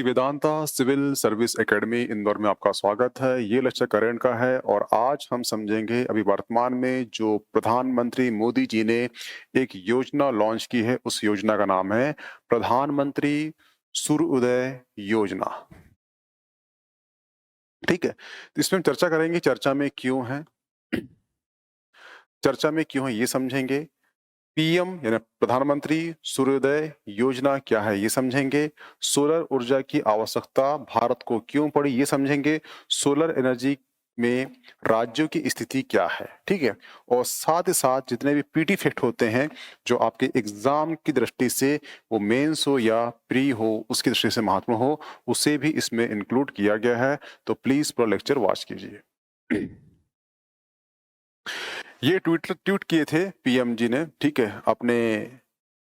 Vedanta civil service academy Indore में आपका स्वागत है। ये लेक्चर करेंट का है और आज हम समझेंगे अभी वर्तमान में जो प्रधानमंत्री मोदी जी ने एक योजना लॉन्च की है, उस योजना का नाम है प्रधानमंत्री सूर्योदय योजना। ठीक है, तो इसमें हम चर्चा करेंगे, चर्चा में क्यों है, चर्चा में क्यों है ये समझेंगे। पीएम यानी प्रधानमंत्री सूर्योदय योजना क्या है ये समझेंगे। सोलर ऊर्जा की आवश्यकता भारत को क्यों पड़ी ये समझेंगे। सोलर एनर्जी में राज्यों की स्थिति क्या है, ठीक है। और साथ ही साथ जितने भी पीटी फैक्ट होते हैं जो आपके एग्जाम की दृष्टि से, वो मेंस हो या प्री हो, उसकी दृष्टि से महत्वपूर्ण हो, उसे भी इसमें इंक्लूड किया गया है। तो प्लीज पूरा लेक्चर वॉच कीजिए। ये ट्वीट किए थे पीएम जी ने, ठीक है, अपने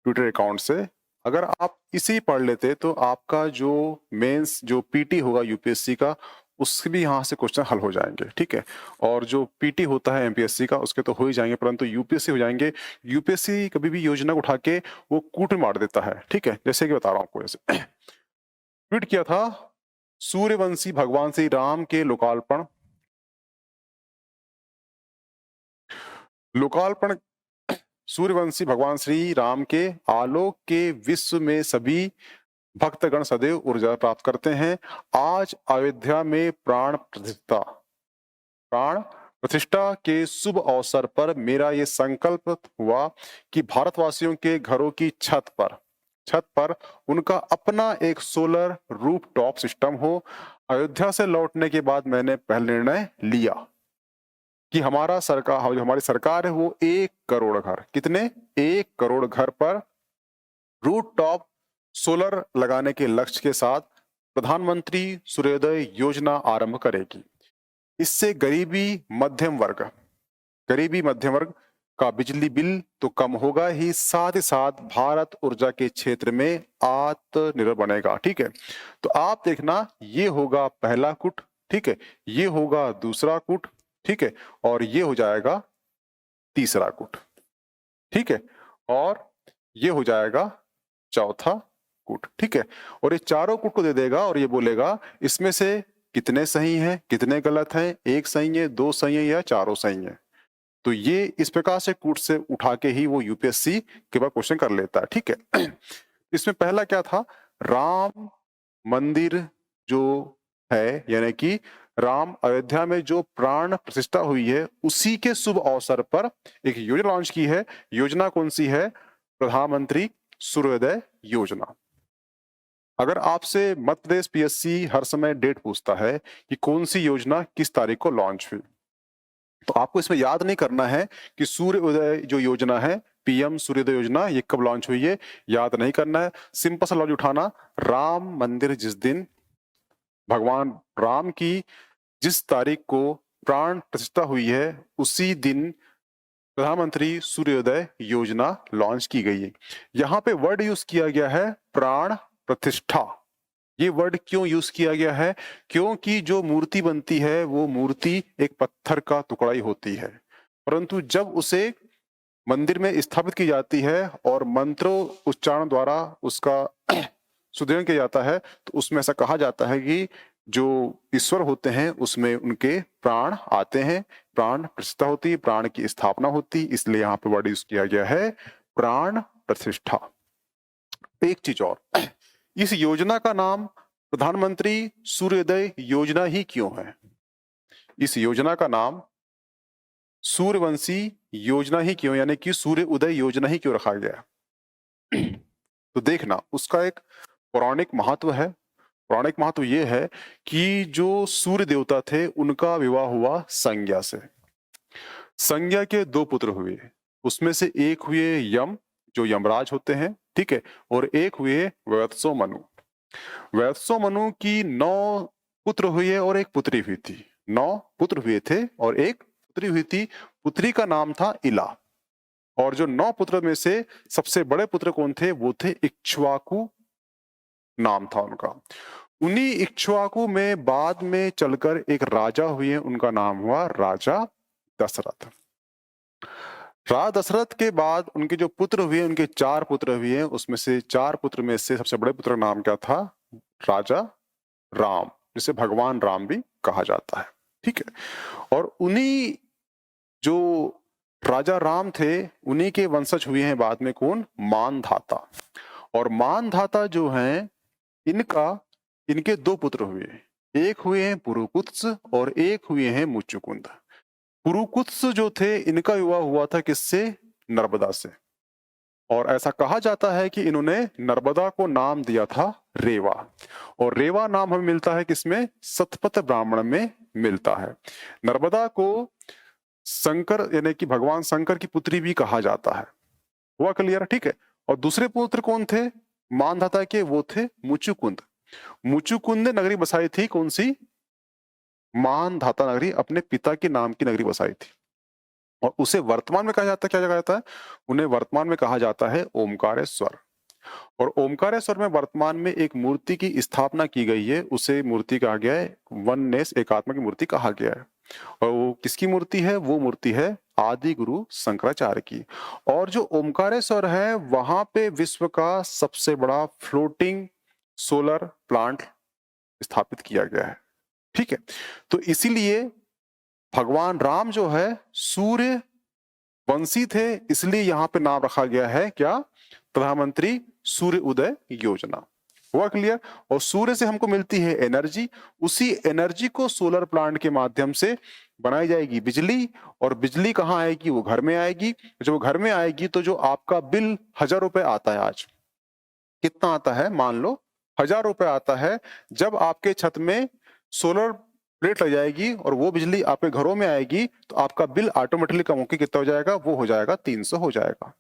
ट्विटर अकाउंट से। अगर आप इसी पढ़ लेते तो आपका जो मेंस जो पीटी होगा यूपीएससी का, उसके भी यहाँ से क्वेश्चन हल हो जाएंगे, ठीक है। और जो पीटी होता है एमपीएससी का, उसके तो हो ही जाएंगे, परंतु यूपीएससी हो जाएंगे। यूपीएससी कभी भी योजना को उठा के वो कूट में मार देता है, ठीक है। जैसे कि बता रहा हूँ आपको, जैसे ट्वीट किया था सूर्यवंशी भगवान श्री राम के लोकार्पण सूर्यवंशी भगवान श्री राम के आलोक के विश्व में सभी भक्तगण सदैव ऊर्जा प्राप्त करते हैं। आज अयोध्या में प्राण प्रतिष्ठा के शुभ अवसर पर मेरा ये संकल्प हुआ कि भारतवासियों के घरों की छत पर उनका अपना एक सोलर रूफटॉप सिस्टम हो। अयोध्या से लौटने के बाद मैंने पहला निर्णय लिया कि हमारी सरकार है वो 1 करोड़ घर, कितने 1 करोड़ घर पर रूफटॉप सोलर लगाने के लक्ष्य के साथ प्रधानमंत्री सूर्योदय योजना आरंभ करेगी। इससे गरीबी मध्यम वर्ग का बिजली बिल तो कम होगा ही, साथ ही साथ भारत ऊर्जा के क्षेत्र में आत्मनिर्भर बनेगा, ठीक है। तो आप देखना, ये होगा पहला कुट, ठीक है, ये होगा दूसरा कुट, ठीक है, और ये हो जाएगा तीसरा कुट, ठीक है, और ये हो जाएगा चौथा कूट, ठीक है। और ये चारों कूट को दे देगा और ये बोलेगा इसमें से कितने सही हैं, कितने गलत हैं, 1 सही है, 2 सही है या चारों सही है। तो ये इस प्रकार से कूट से उठा के ही वो यूपीएससी के बाद क्वेश्चन कर लेता है, ठीक है। इसमें पहला क्या था, राम मंदिर जो है, यानी कि राम अयोध्या में जो प्राण प्रतिष्ठा हुई है, उसी के शुभ अवसर पर एक योजना लॉन्च की है। योजना कौन सी है, प्रधानमंत्री सूर्योदय योजना। अगर आपसे मध्य प्रदेश पीएससी हर समय डेट पूछता है कि कौन सी योजना किस तारीख को लॉन्च हुई, तो आपको इसमें याद नहीं करना है कि सूर्योदय जो योजना है, पीएम सूर्योदय योजना, ये कब लॉन्च हुई है, याद नहीं करना है। सिंपल सा लॉजिक उठाना, राम मंदिर जिस दिन भगवान राम की जिस तारीख को प्राण प्रतिष्ठा हुई है, उसी दिन प्रधानमंत्री सूर्योदय योजना लॉन्च की गई है। यहाँ पे वर्ड यूज किया गया है प्राण प्रतिष्ठा। ये वर्ड क्यों यूज किया गया है, क्योंकि जो मूर्ति बनती है वो मूर्ति एक पत्थर का टुकड़ा ही होती है, परंतु जब उसे मंदिर में स्थापित की जाती है और मंत्रों उच्चारण द्वारा उसका सुदृढ़ किया जाता है, तो उसमें ऐसा कहा जाता है कि जो ईश्वर होते हैं उसमें उनके प्राण आते हैं, प्राण प्रतिष्ठा होती है, प्राण की स्थापना होती, इसलिए यहाँ पे वर्ड यूज किया गया है प्राण प्रतिष्ठा। एक चीज और, इस योजना का नाम प्रधानमंत्री सूर्योदय योजना ही क्यों है, इस योजना का नाम सूर्यवंशी योजना ही क्यों, यानी कि सूर्य उदय योजना ही क्यों रखा गया। तो देखना, उसका एक पौराणिक महत्व है। पौराणिक महत्व ये है कि जो सूर्य देवता थे उनका विवाह हुआ संज्ञा से। संज्ञा के 2 पुत्र हुए, उसमें से एक हुए यम, जो यमराज होते हैं, ठीक है, और एक हुए वत्सो मनु। वत्सो मनु की 9 पुत्र हुए और एक पुत्री हुई थी। 9 पुत्र हुए थे और एक पुत्री हुई थी। पुत्री का नाम था इला। और जो 9 पुत्र में से सबसे बड़े पुत्र कौन थे, वो थे इक्ष्वाकु, नाम था उनका। उन्हीं इक्ष्वाकु में बाद में चलकर एक राजा हुए, उनका नाम हुआ राजा दशरथ। राजा दशरथ के बाद उनके जो पुत्र हुए, उनके 4 पुत्र हुए, उसमें से 4 पुत्र में से सबसे बड़े पुत्र का नाम क्या था, राजा राम, जिसे भगवान राम भी कहा जाता है। ठीक है, और उन्हीं जो राजा राम थे उन्हीं के वंशज हुए हैं बाद में कौन, मानधाता। और मानधाता जो हैं इनका इनके दो पुत्र हुए, एक हुए हैं पुरुकुत्स और एक हुए हैं मुचुकुंद। पुरुकुत्स जो थे इनका विवाह हुआ था किससे, नर्मदा से, और ऐसा कहा जाता है कि इन्होंने नर्मदा को नाम दिया था रेवा, और रेवा नाम हमें मिलता है किसमें, सतपथ ब्राह्मण में मिलता है। नर्मदा को शंकर यानी कि भगवान शंकर की पुत्री भी कहा जाता है। हुआ क्लियर, ठीक है। और दूसरे पुत्र कौन थे मानधाता के, वो थे मुचुकुंद। मुचुकुंद ने नगरी बसाई थी कौन सी, मानधाता नगरी, अपने पिता के नाम की नगरी बसाई थी, और उसे वर्तमान में कहा जाता है, क्या कहा जाता है, उन्हें वर्तमान में कहा जाता है ओमकारेश्वर। और ओमकारेश्वर में वर्तमान में एक मूर्ति की स्थापना की गई है, उसे मूर्ति कहा गया है, वननेस एकात्मा की मूर्ति कहा गया है। और वो किसकी मूर्ति है, वो मूर्ति है आदि गुरु शंकराचार्य की। और जो ओमकारेश्वर है वहां पे विश्व का सबसे बड़ा फ्लोटिंग सोलर प्लांट स्थापित किया गया है। ठीक है, तो इसीलिए भगवान राम जो है सूर्य वंशी थे, इसलिए यहां पे नाम रखा गया है क्या, प्रधानमंत्री सूर्य उदय योजना। हुआ क्लियर। और सूर्य से हमको मिलती है एनर्जी, उसी एनर्जी को सोलर प्लांट के माध्यम से बनाई जाएगी बिजली, और बिजली कहाँ आएगी, वो घर में आएगी। जब वो घर में आएगी तो जो आपका बिल 1000 रुपए आता है, आज कितना आता है, मान लो 1000 रुपए आता है, जब आपके छत में सोलर प्लेट लग जाएगी और वो बिजली आपके घरों में आएगी तो आपका बिल ऑटोमेटिकली कम होकर कितना हो जाएगा, वो हो जाएगा 300 हो जाएगा।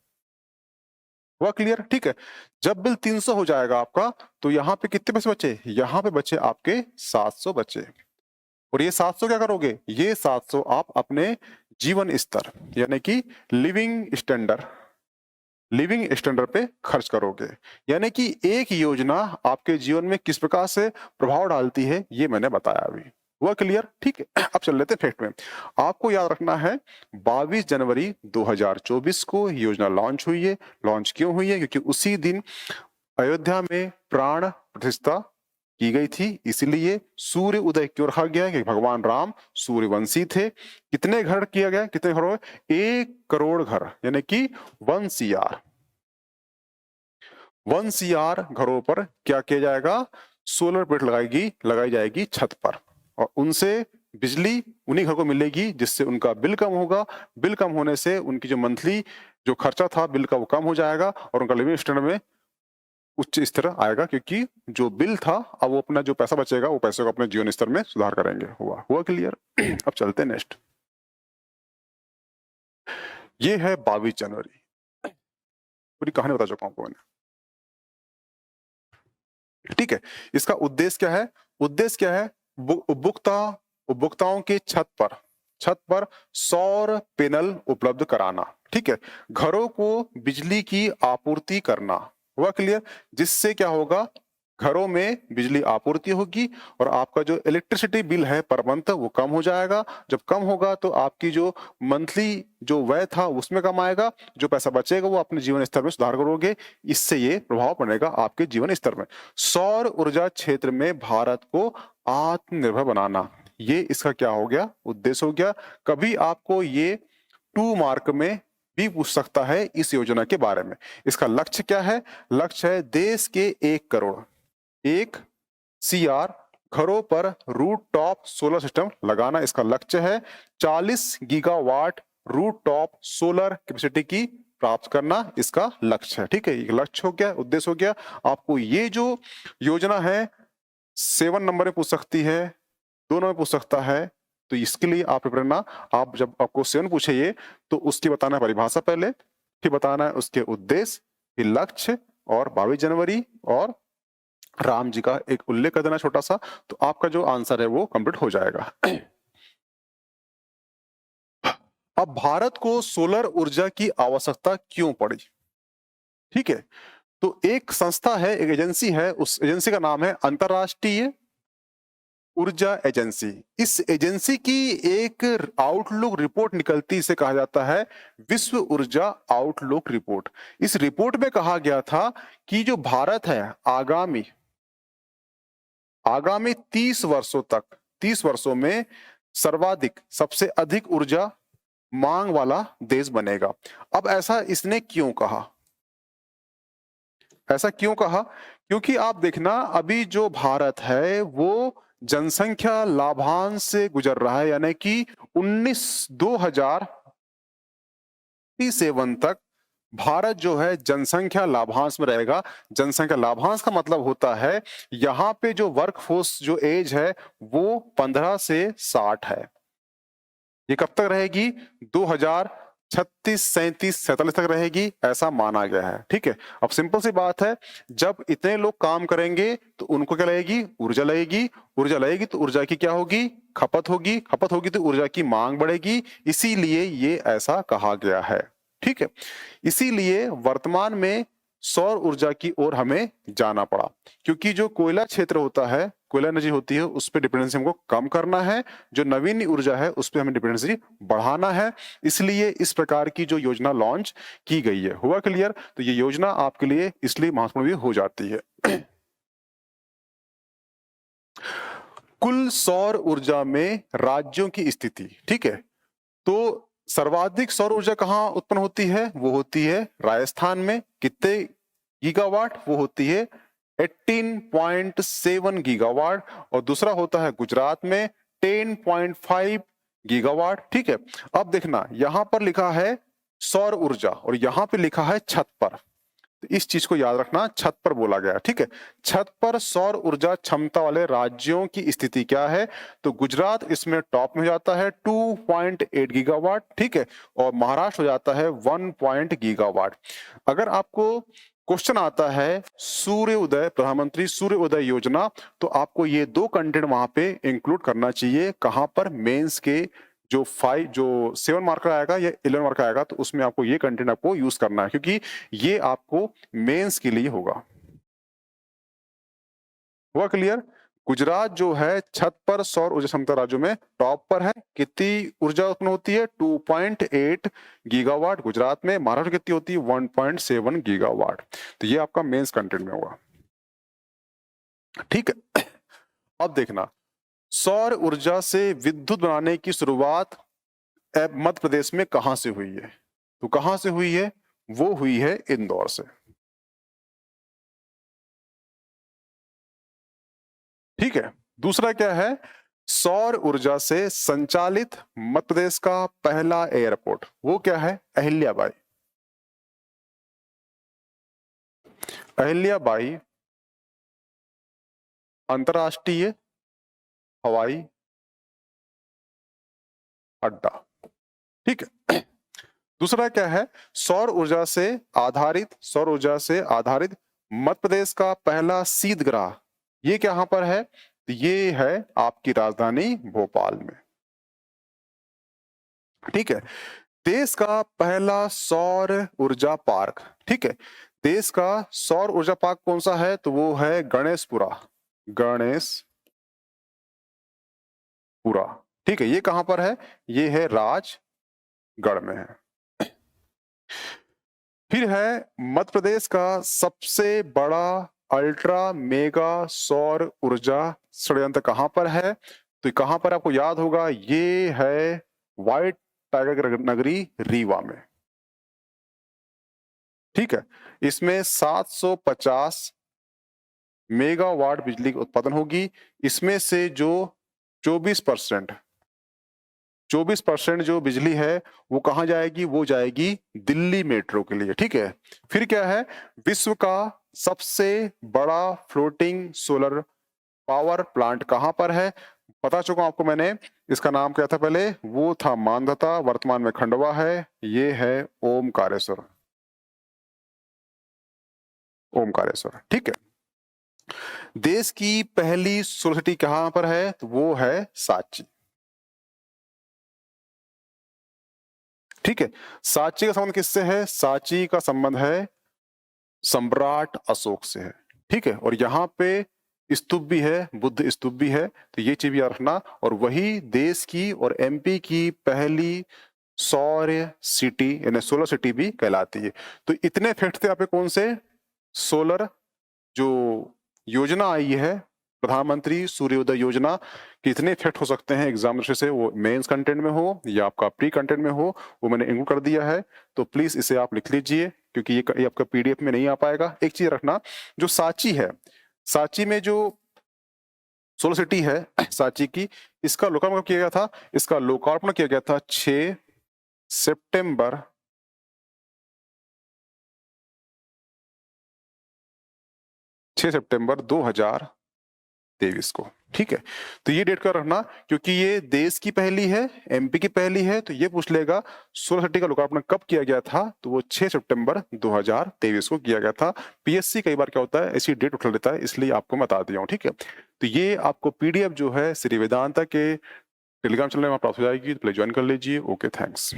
हुआ क्लियर, ठीक है। जब बिल 300 हो जाएगा आपका, तो यहाँ पे कितने पैसे बचे, यहाँ पे बचे आपके 700 बचे। और ये 700 क्या करोगे, ये 700 आप अपने जीवन स्तर यानी कि लिविंग स्टैंडर्ड पे खर्च करोगे। यानी कि एक योजना आपके जीवन में किस प्रकार से प्रभाव डालती है ये मैंने बताया अभी। हुआ क्लियर, ठीक है। अब चल लेते हैं फैक्ट में। आपको याद रखना है 22 जनवरी 2024 को योजना लॉन्च हुई है। लॉन्च क्यों हुई है, क्योंकि उसी दिन अयोध्या में प्राण प्रतिष्ठा की गई थी, इसलिए सूर्य उदय क्यों रखा गया है, कि भगवान राम सूर्यवंशी थे। कितने घर किया गया, कितने घरों, 1 करोड़ घर, यानी कि 1 CR घरों पर क्या किया जाएगा, सोलर प्लेट लगाई जाएगी छत पर, और उनसे बिजली उन्हीं घर को मिलेगी, जिससे उनका बिल कम होगा। बिल कम होने से उनकी जो मंथली जो खर्चा था बिल का वो कम हो जाएगा, और उनका लिविंग स्टैंडर्ड में उच्च स्तर आएगा, क्योंकि जो बिल था अब वो अपना जो पैसा बचेगा वो पैसे को अपने जीवन स्तर में सुधार करेंगे। हुआ क्लियर। अब चलते हैं नेक्स्ट। ये है 22 जनवरी, पूरी कहानी बता चुका हूं आपको मैंने, ठीक है। इसका उद्देश्य क्या है, उद्देश्य क्या है, उपभोक्ताओं के छत पर सौर पैनल उपलब्ध कराना। ठीक है, घरों को बिजली की आपूर्ति करना। हुआ क्लियर। जिससे क्या होगा, घरों में बिजली आपूर्ति होगी और आपका जो इलेक्ट्रिसिटी बिल है पर मंथ वो कम हो जाएगा। जब कम होगा तो आपकी जो मंथली जो व्यय था उसमें कम आएगा, जो पैसा बचेगा वो अपने जीवन स्तर में सुधार करोगे, इससे ये प्रभाव पड़ेगा आपके जीवन स्तर में। सौर ऊर्जा क्षेत्र में भारत को आत्मनिर्भर बनाना, ये इसका क्या हो गया, उद्देश्य हो गया। कभी आपको ये 2 मार्क में भी पूछ सकता है इस योजना के बारे में। इसका लक्ष्य क्या है, लक्ष्य है देश के 1 CR घरों पर रूट टॉप सोलर सिस्टम लगाना। इसका लक्ष्य है 40 gigawatt rooftop solar capacity की प्राप्त करना, इसका लक्ष्य है। ठीक है, ये लक्ष्य हो गया, उद्देश्य हो गया। आपको ये जो योजना है 7 नंबर में पूछ सकती है, 2 नंबर में पूछ सकता है, तो इसके लिए आप प्रेरणा, आप जब आपको 7 पूछे ये, तो उसकी बताना है परिभाषा पहले, फिर बताना है उसके उद्देश्य, फिर लक्ष्य, और 22 जनवरी और राम जी का एक उल्लेख कर देना छोटा सा, तो आपका जो आंसर है वो कंप्लीट हो जाएगा। अब भारत को सोलर ऊर्जा की आवश्यकता क्यों पड़ी, ठीक है। तो एक संस्था है, एक एजेंसी है, उस एजेंसी का नाम है अंतरराष्ट्रीय ऊर्जा एजेंसी। इस एजेंसी की एक आउटलुक रिपोर्ट निकलती, इसे कहा जाता है विश्व ऊर्जा आउटलुक रिपोर्ट। इस रिपोर्ट में कहा गया था कि जो भारत है आगामी आगामी 30 वर्षों तक, 30 वर्षों में सर्वाधिक, सबसे अधिक ऊर्जा मांग वाला देश बनेगा। अब ऐसा इसने क्यों कहा? ऐसा क्यों कहा? क्योंकि आप देखना, अभी जो भारत है वो जनसंख्या लाभांश से गुजर रहा है, यानी कि 2047 तक भारत जो है जनसंख्या लाभांश में रहेगा। जनसंख्या लाभांश का मतलब होता है यहाँ पे जो वर्कफोर्स जो एज है वो 15 से 60 है। ये कब तक रहेगी? 2036, 37, 47 तक रहेगी, ऐसा माना गया है। ठीक है, अब सिंपल सी बात है, जब इतने लोग काम करेंगे तो उनको क्या लगेगी? ऊर्जा लगेगी। ऊर्जा लगेगी तो ऊर्जा की क्या होगी? खपत होगी। खपत होगी तो ऊर्जा की मांग बढ़ेगी। इसीलिए ये ऐसा कहा गया है। ठीक है, इसीलिए वर्तमान में सौर ऊर्जा की ओर हमें जाना पड़ा, क्योंकि जो कोयला क्षेत्र होता है, कोयला एनर्जी होती है, उस पर डिपेंडेंसी हमको कम करना है। जो नवीन ऊर्जा है उस पर हमें डिपेंडेंसी बढ़ाना है। इसलिए इस प्रकार की जो योजना लॉन्च की गई है। हुआ क्लियर? तो ये योजना आपके लिए इसलिए महत्वपूर्ण भी हो जाती है। कुल सौर ऊर्जा में राज्यों की स्थिति। ठीक है, तो सर्वाधिक सौर ऊर्जा कहाँ उत्पन्न होती है? वो होती है राजस्थान में। कितने गीगावाट? वो होती है 18.7 गीगावाट। और दूसरा होता है गुजरात में 10.5 गीगावाट। ठीक है, अब देखना, यहां पर लिखा है सौर ऊर्जा और यहां पे लिखा है छत पर। तो इस चीज को याद रखना, छत पर बोला गया। ठीक है, छत पर सौर ऊर्जा क्षमता वाले राज्यों की स्थिति क्या है? तो गुजरात इसमें टॉप में जाता है 2.8 गीगावाट। ठीक है, और महाराष्ट्र हो जाता है 1 गीगावाट। अगर आपको क्वेश्चन आता है सूर्य उदय, प्रधानमंत्री सूर्य उदय योजना, तो आपको ये दो कंटेंट वहां पे इंक्लूड करना चाहिए। कहां पर? मेंस के जो 7 मार्क का आएगा या 11 मार्क का आएगा, तो उसमें आपको ये कंटेंट आपको यूज करना है, क्योंकि ये आपको मेंस के लिए होगा। हुआ क्लियर? गुजरात जो है छत पर सौर ऊर्जा क्षमता राज्यों में टॉप पर है। कितनी ऊर्जा उत्पन्न होती है? 2.8 गीगावाट गुजरात में। महाराष्ट्र कितनी होती है? 1.7 गीगावाट। तो ये आपका मेंस कंटेंट में होगा। ठीक है, अब देखना, सौर ऊर्जा से विद्युत बनाने की शुरुआत मध्य प्रदेश में कहां से हुई है? तो कहां से हुई है? वो हुई है इंदौर से। ठीक है, दूसरा क्या है? सौर ऊर्जा से संचालित मध्य प्रदेश का पहला एयरपोर्ट, वो क्या है? अहिल्याबाई। अहिल्याबाई अंतरराष्ट्रीय हवाई अड्डा। ठीक है, दूसरा क्या है? सौर ऊर्जा से आधारित मध्य प्रदेश का पहला शीतगृह, ये कहां पर है? तो ये है आपकी राजधानी भोपाल में। ठीक है, देश का पहला सौर ऊर्जा पार्क। ठीक है, देश का सौर ऊर्जा पार्क कौन सा है? तो वो है गणेशपुरा। गणेशपुरा। ठीक है, ये कहां पर है? ये है राजगढ़ में है। फिर है मध्य प्रदेश का सबसे बड़ा अल्ट्रा मेगा सौर ऊर्जा संयंत्र कहां पर है? तो कहां पर आपको याद होगा, ये है व्हाइट टाइगर नगरी रीवा में। ठीक है, इसमें 750 मेगावाट बिजली का उत्पादन होगी। इसमें से जो 24% 24% जो बिजली है वो कहां जाएगी? वो जाएगी दिल्ली मेट्रो के लिए। ठीक है, फिर क्या है? विश्व का सबसे बड़ा फ्लोटिंग सोलर पावर प्लांट कहां पर है? बता चुका हूं आपको मैंने, इसका नाम क्या था पहले? वो था मानधता, वर्तमान में खंडवा है। ये है ओमकारेश्वर। ओमकारेश्वर। ठीक है, देश की पहली सोलर सिटी कहां पर है? तो वो है सांची। ठीक है, सांची का संबंध किससे है? सांची का संबंध है सम्राट अशोक से है। ठीक है, और यहाँ पे स्तूप भी है, बुद्ध स्तूप भी है। तो ये चीज भी याद रखना। और वही देश की और एमपी की पहली सौर सिटी यानी सोलर सिटी भी कहलाती है। तो इतने फैक्ट थे आप कौन से? सोलर जो योजना आई है प्रधानमंत्री सूर्योदय योजना कितने इफेक्ट हो सकते हैं एग्जामिनेशन से, वो मेंस कंटेंट में हो या आपका प्री कंटेंट में हो, वो मैंने इंक्लूड कर दिया है। तो प्लीज इसे आप लिख लीजिए, क्योंकि ये आपका पीडीएफ में नहीं आ पाएगा। एक चीज रखना, जो सांची है, सांची में जो सोलर सिटी है सांची की, इसका लोकार्पण किया गया था, इसका लोकार्पण किया गया था 6 सितंबर 2023 को। ठीक है, तो ये डेट का रखना, क्योंकि ये देश की पहली है, एमपी की पहली है, तो ये पूछ लेगा सोलर सिटी का लोकार्पण कब किया गया था, तो वो 6 सितंबर 2023 को किया गया था। पीएससी कई बार क्या होता है, ऐसी डेट उठा लेता है, इसलिए आपको बता दिया हूँ। ठीक है, तो ये आपको पीडीएफ जो है श्री वेदांता के टेलीग्राम चैनल में प्राप्त हो जाएगी, तो प्लीज ज्वाइन कर लीजिए। Okay, thanks.